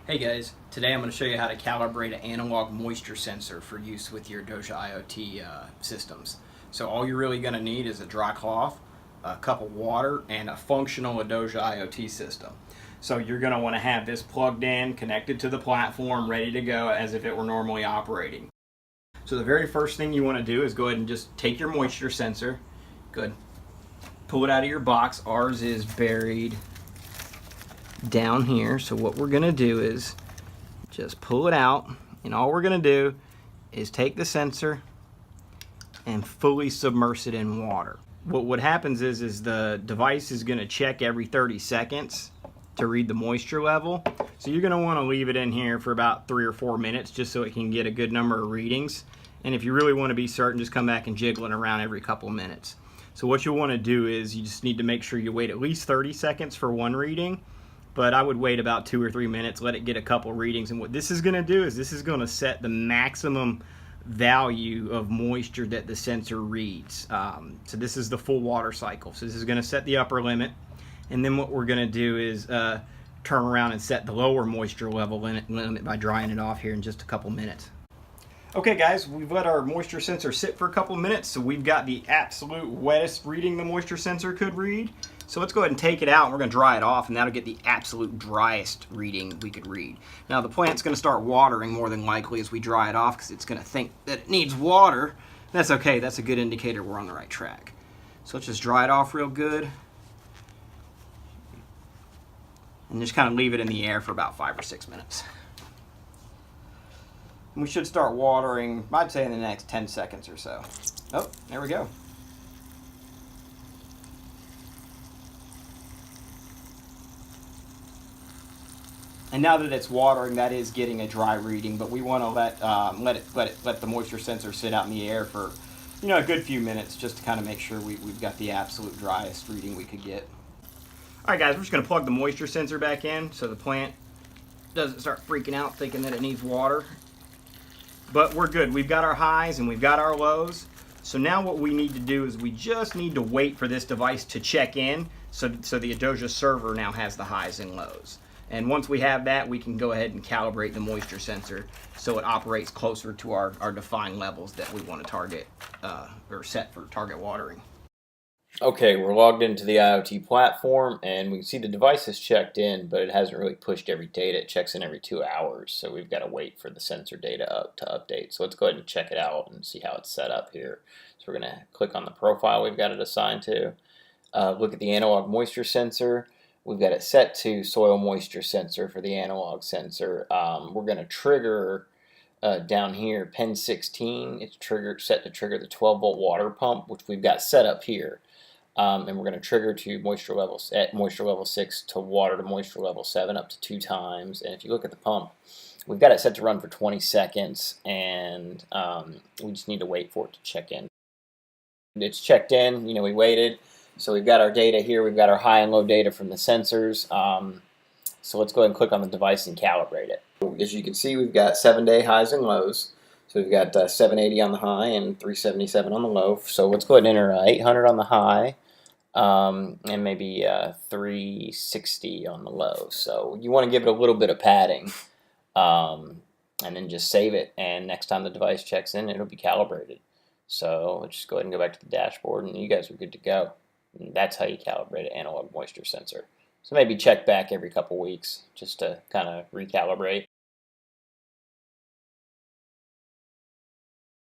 Hey guys, today I'm going to show you how to calibrate an analog moisture sensor for use with your Adosia IoT systems. So all you're really going to need is a dry cloth, a cup of water, and a functional Adosia IoT system. So you're going to want to have this plugged in, connected to the platform, ready to go as if it were normally operating. So the very first thing you want to do is go ahead and just take your moisture sensor, good, pull it out of your box. Ours is buried down here, so what we're gonna do is just pull it out, and all we're gonna do is take the sensor and fully submerge it in water. What happens is the device is gonna check every 30 seconds to read the moisture level, so you're gonna want to leave it in here for about 3 or 4 minutes just so it can get a good number of readings. And if you really want to be certain, just come back and jiggle it around every couple of minutes. So what you'll want to do is you just need to make sure you wait at least 30 seconds for one reading, but I would wait about 2 or 3 minutes, let it get a couple readings. And what this is going to do is this is going to set the maximum value of moisture that the sensor reads. So this is the full water cycle. So this is going to set the upper limit. And then what we're going to do is turn around and set the lower moisture level limit by drying it off here in just a couple minutes. Okay guys, we've let our moisture sensor sit for a couple minutes, so we've got the absolute wettest reading the moisture sensor could read. So let's go ahead and take it out, and we're going to dry it off, and that'll get the absolute driest reading we could read. Now the plant's going to start watering more than likely as we dry it off because it's going to think that it needs water. That's okay, that's a good indicator we're on the right track. So let's just dry it off real good. And just kind of leave it in the air for about 5 or 6 minutes. And we should start watering, I'd say in the next 10 seconds or so. Oh, there we go. And now that it's watering, that is getting a dry reading, but we want to let the moisture sensor sit out in the air for, a good few minutes just to kind of make sure we've got the absolute driest reading we could get. All right, guys, we're just going to plug the moisture sensor back in so the plant doesn't start freaking out thinking that it needs water. But we're good. We've got our highs and we've got our lows. So now what we need to do is we just need to wait for this device to check in so the Adosia server now has the highs and lows. And once we have that, we can go ahead and calibrate the moisture sensor so it operates closer to our defined levels that we want to target or set for target watering. Okay, we're logged into the IoT platform, and we can see the device is checked in, but it hasn't really pushed every data. It checks in every 2 hours, so we've got to wait for the sensor data to update. So let's go ahead and check it out and see how it's set up here. So we're going to click on the profile we've got it assigned to. Look at the analog moisture sensor. We've got it set to soil moisture sensor for the analog sensor. We're going to trigger down here pin 16. It's set to trigger the 12-volt water pump, which we've got set up here. And we're going to trigger to moisture level 6 to water to moisture level 7 up to 2 times. And if you look at the pump, we've got it set to run for 20 seconds, and we just need to wait for it to check in. It's checked in, we waited. So we've got our data here. We've got our high and low data from the sensors. So let's go ahead and click on the device and calibrate it. As you can see, we've got 7-day highs and lows. So we've got 780 on the high and 377 on the low. So let's go ahead and enter 800 on the high and maybe 360 on the low. So you want to give it a little bit of padding and then just save it. And next time the device checks in, it'll be calibrated. So let's just go ahead and go back to the dashboard, and you guys are good to go. And that's how you calibrate an analog moisture sensor. So maybe check back every couple weeks just to kind of recalibrate.